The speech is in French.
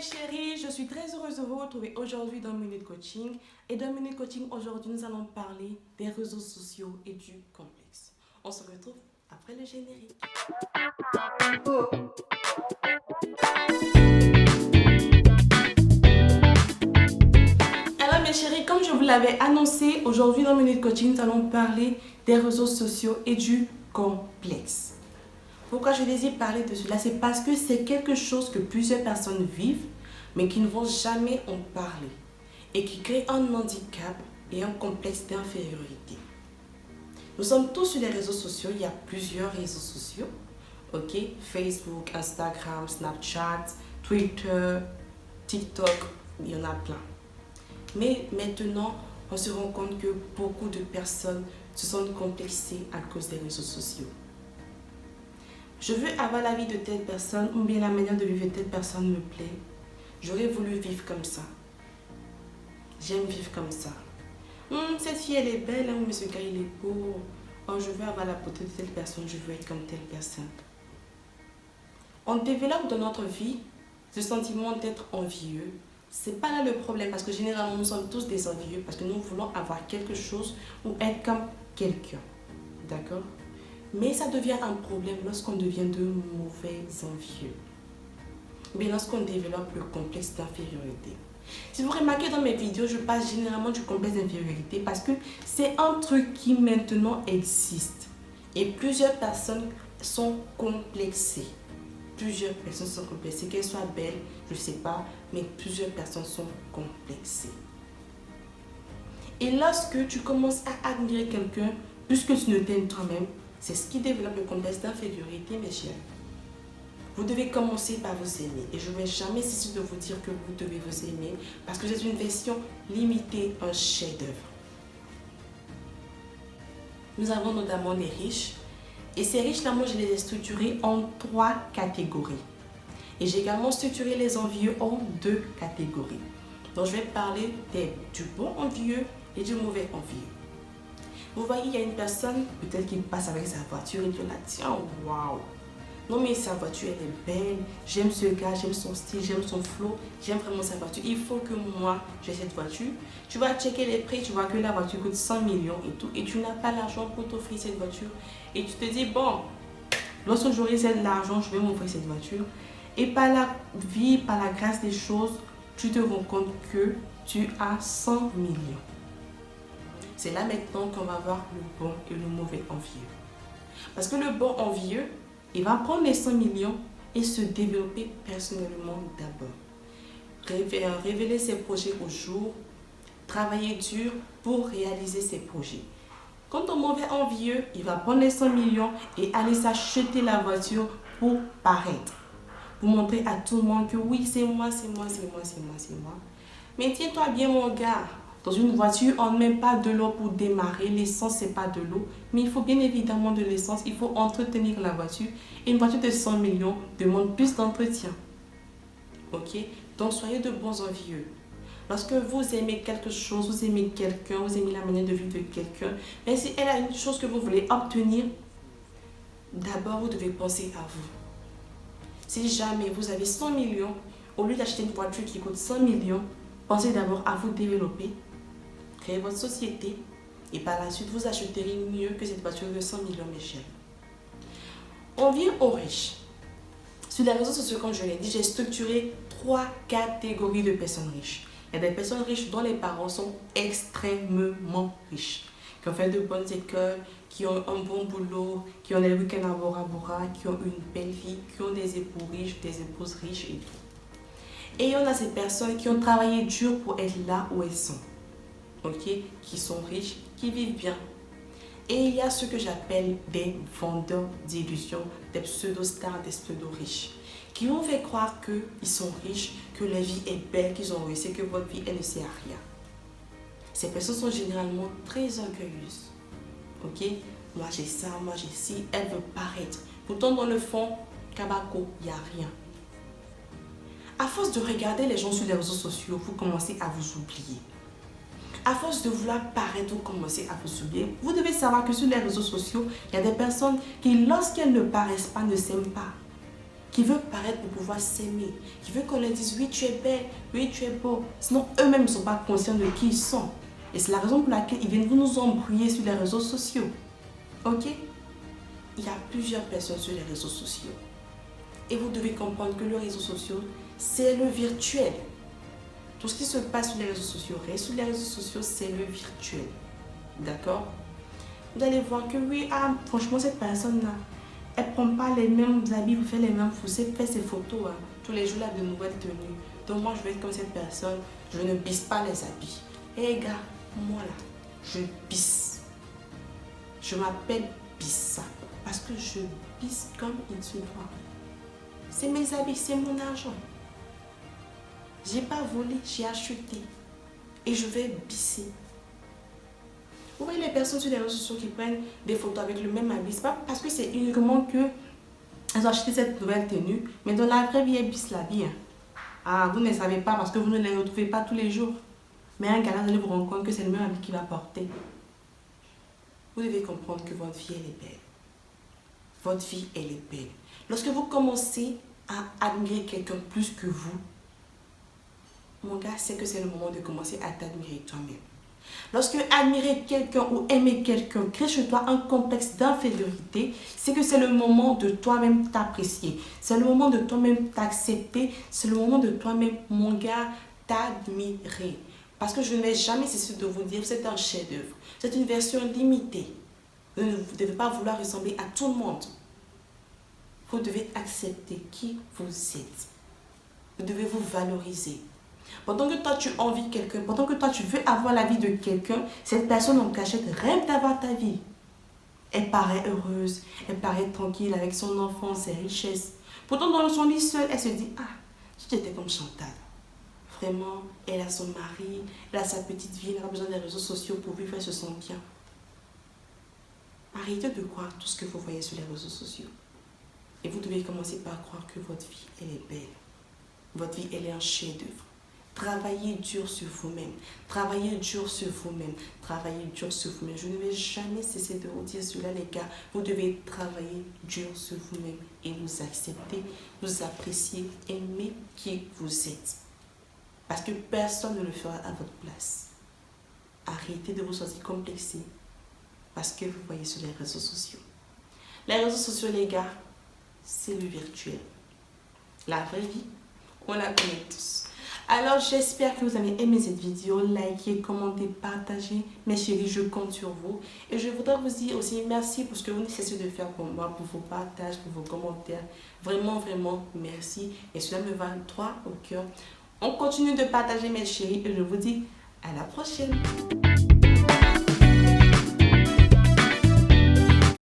chéris, je suis très heureuse de vous retrouver aujourd'hui dans Minute Coaching. Et dans Minute Coaching, aujourd'hui, nous allons parler des réseaux sociaux et du complexe. On se retrouve après le générique. Alors mes chéris, comme je vous l'avais annoncé, aujourd'hui dans Minute Coaching, nous allons parler des réseaux sociaux et du complexe. Pourquoi je désire parler de cela? C'est parce que c'est quelque chose que plusieurs personnes vivent, mais qui ne vont jamais en parler et qui crée un handicap et un complexe d'infériorité. Nous sommes tous sur les réseaux sociaux, il y a plusieurs réseaux sociaux, ok? Facebook, Instagram, Snapchat, Twitter, TikTok, il y en a plein. Mais maintenant, on se rend compte que beaucoup de personnes se sentent complexées à cause des réseaux sociaux. Je veux avoir la vie de telle personne ou bien la manière de vivre de telle personne me plaît. J'aurais voulu vivre comme ça. J'aime vivre comme ça. Cette fille elle est belle, mais ce gars il est beau. Oh, je veux avoir la beauté de telle personne, je veux être comme telle personne. On développe dans notre vie ce sentiment d'être envieux. C'est pas là le problème parce que généralement nous sommes tous des envieux parce que nous voulons avoir quelque chose ou être comme quelqu'un. D'accord? Mais ça devient un problème lorsqu'on devient de mauvais envieux. Mais lorsqu'on développe le complexe d'infériorité. Si vous remarquez dans mes vidéos, je parle généralement du complexe d'infériorité parce que c'est un truc qui maintenant existe. Et plusieurs personnes sont complexées. Plusieurs personnes sont complexées. Qu'elles soient belles, je ne sais pas, mais plusieurs personnes sont complexées. Et lorsque tu commences à admirer quelqu'un, plus que tu ne t'aimes toi-même, c'est ce qui développe le complexe d'infériorité, mes chers. Vous devez commencer par vous aimer. Et je ne vais jamais cesser de vous dire que vous devez vous aimer parce que c'est une version limitée, un chef-d'œuvre. Nous avons notamment les riches. Et ces riches-là, moi, je les ai structurés en 3 catégories. Et j'ai également structuré les envieux en 2 catégories. Donc, je vais parler du bon envieux et du mauvais envieux. Vous voyez, il y a une personne, peut-être qui passe avec sa voiture et tu la tiens, waouh! Non mais sa voiture elle est belle, j'aime ce gars, j'aime son style, j'aime son flow, j'aime vraiment sa voiture. Il faut que moi j'ai cette voiture. Tu vas checker les prix, tu vois que la voiture coûte 100 millions et tout. Et tu n'as pas l'argent pour t'offrir cette voiture. Et tu te dis bon, lorsque j'aurai l'argent, je vais m'offrir cette voiture. Et par la vie, par la grâce des choses, tu te rends compte que tu as 100 millions. C'est là maintenant qu'on va voir le bon et le mauvais envieux. Parce que le bon envieux, il va prendre les 100 millions et se développer personnellement d'abord. Révéler ses projets au jour, travailler dur pour réaliser ses projets. Quant au mauvais envieux, il va prendre les 100 millions et aller s'acheter la voiture pour paraître. Pour montrer à tout le monde que oui, c'est moi, c'est moi, c'est moi, c'est moi, c'est moi. Mais tiens-toi bien mon gars. Dans une voiture, on ne met pas de l'eau pour démarrer. L'essence, ce n'est pas de l'eau. Mais il faut bien évidemment de l'essence. Il faut entretenir la voiture. Et une voiture de 100 millions demande plus d'entretien. Ok? Donc, soyez de bons envieux. Lorsque vous aimez quelque chose, vous aimez quelqu'un, vous aimez la manière de vivre de quelqu'un, mais si elle a une chose que vous voulez obtenir, d'abord, vous devez penser à vous. Si jamais vous avez 100 millions, au lieu d'acheter une voiture qui coûte 100 millions, pensez d'abord à vous développer. Créez votre société et par la suite vous achèterez mieux que cette voiture de 100 millions, mes chers. On vient aux riches. Sur les réseaux sociaux, comme je l'ai dit, j'ai structuré 3 catégories de personnes riches. Il y a des personnes riches dont les parents sont extrêmement riches, qui ont fait de bonnes écoles, qui ont un bon boulot, qui ont des week-ends à Bora Bora, qui ont une belle vie, qui ont des époux riches, des épouses riches et tout. Et il y en a ces personnes qui ont travaillé dur pour être là où elles sont. Okay, qui sont riches, qui vivent bien. Et il y a ce que j'appelle des vendeurs d'illusions, des pseudo-stars, des pseudo-riches, qui vous fait croire qu'ils sont riches, que leur vie est belle, qu'ils ont réussi, que votre vie, elle ne sert à rien. Ces personnes sont généralement très orgueilleuses. Ok? Moi j'ai ça, moi j'ai ci, elles veulent paraître. Pourtant dans le fond, Kabako, il n'y a rien. À force de regarder les gens sur les réseaux sociaux, vous commencez à vous oublier. À force de vouloir paraître ou commencer à vous oublier, vous devez savoir que sur les réseaux sociaux, il y a des personnes qui, lorsqu'elles ne paraissent pas, ne s'aiment pas. qui veut paraître pour pouvoir s'aimer, qui veut qu'on leur dise oui tu es belle, oui tu es beau. Sinon eux-mêmes ne sont pas conscients de qui ils sont. Et c'est la raison pour laquelle ils viennent nous embrouiller sur les réseaux sociaux. Ok? Il y a plusieurs personnes sur les réseaux sociaux. Et vous devez comprendre que les réseaux sociaux, c'est le virtuel. Tout ce qui se passe sur les réseaux sociaux, sur les réseaux sociaux, c'est le virtuel. D'accord? Vous allez voir que oui, franchement, cette personne-là, elle ne prend pas les mêmes habits, vous faites les mêmes photos, fait ses photos tous les jours là de nouvelles tenues. Donc moi, je vais être comme cette personne, je ne bisse pas les habits. Et gars, moi là, je bisse. Je m'appelle Bissa parce que je bisse comme il se doit. C'est mes habits, c'est mon argent. J'ai pas volé, j'ai acheté. Et je vais bisser. Vous voyez les personnes sur les réseaux sociaux qui prennent des photos avec le même habit. C'est pas parce que c'est uniquement que elles ont acheté cette nouvelle tenue. Mais dans la vraie vie, elles bissent la vie. Ah, vous ne savez pas parce que vous ne les retrouvez pas tous les jours. Mais un gars, vous allez vous rendre compte que c'est le même habit qu'il va porter. Vous devez comprendre que votre vie, elle est belle. Votre vie, elle est belle. Lorsque vous commencez à admirer quelqu'un plus que vous, mon gars, c'est que c'est le moment de commencer à t'admirer toi-même. Lorsque admirer quelqu'un ou aimer quelqu'un crée chez toi un complexe d'infériorité, c'est que c'est le moment de toi-même t'apprécier. C'est le moment de toi-même t'accepter. C'est le moment de toi-même, mon gars, t'admirer. Parce que je ne vais jamais cesser de vous dire, c'est un chef-d'œuvre. C'est une version limitée. Vous ne devez pas vouloir ressembler à tout le monde. Vous devez accepter qui vous êtes. Vous devez vous valoriser. Pendant que toi tu envies quelqu'un, pendant que toi tu veux avoir la vie de quelqu'un, cette personne en cachette rêve d'avoir ta vie. Elle paraît heureuse, elle paraît tranquille avec son enfant, ses richesses. Pourtant dans son lit seul, elle se dit, ah, si tu étais comme Chantal. Vraiment, elle a son mari, elle a sa petite vie, elle a besoin des réseaux sociaux pour vivre, elle se sent bien. Arrêtez de croire tout ce que vous voyez sur les réseaux sociaux. Et vous devez commencer par croire que votre vie, elle est belle. Votre vie, elle est un chef-d'œuvre. Travaillez dur sur vous-même. Travaillez dur sur vous-même. Travaillez dur sur vous-même. Je ne vais jamais cesser de vous dire cela, les gars. Vous devez travailler dur sur vous-même et vous accepter, vous apprécier, aimer qui vous êtes. Parce que personne ne le fera à votre place. Arrêtez de vous sentir complexé parce que vous voyez sur les réseaux sociaux. Les réseaux sociaux, les gars, c'est le virtuel. La vraie vie, on la connaît tous. Alors, j'espère que vous avez aimé cette vidéo. Likez, commentez, partagez. Mes chéris, je compte sur vous. Et je voudrais vous dire aussi merci pour ce que vous ne cessez de faire pour moi, pour vos partages, pour vos commentaires. Vraiment, vraiment, merci. Et cela me va droit au cœur. On continue de partager, mes chéris. Et je vous dis à la prochaine.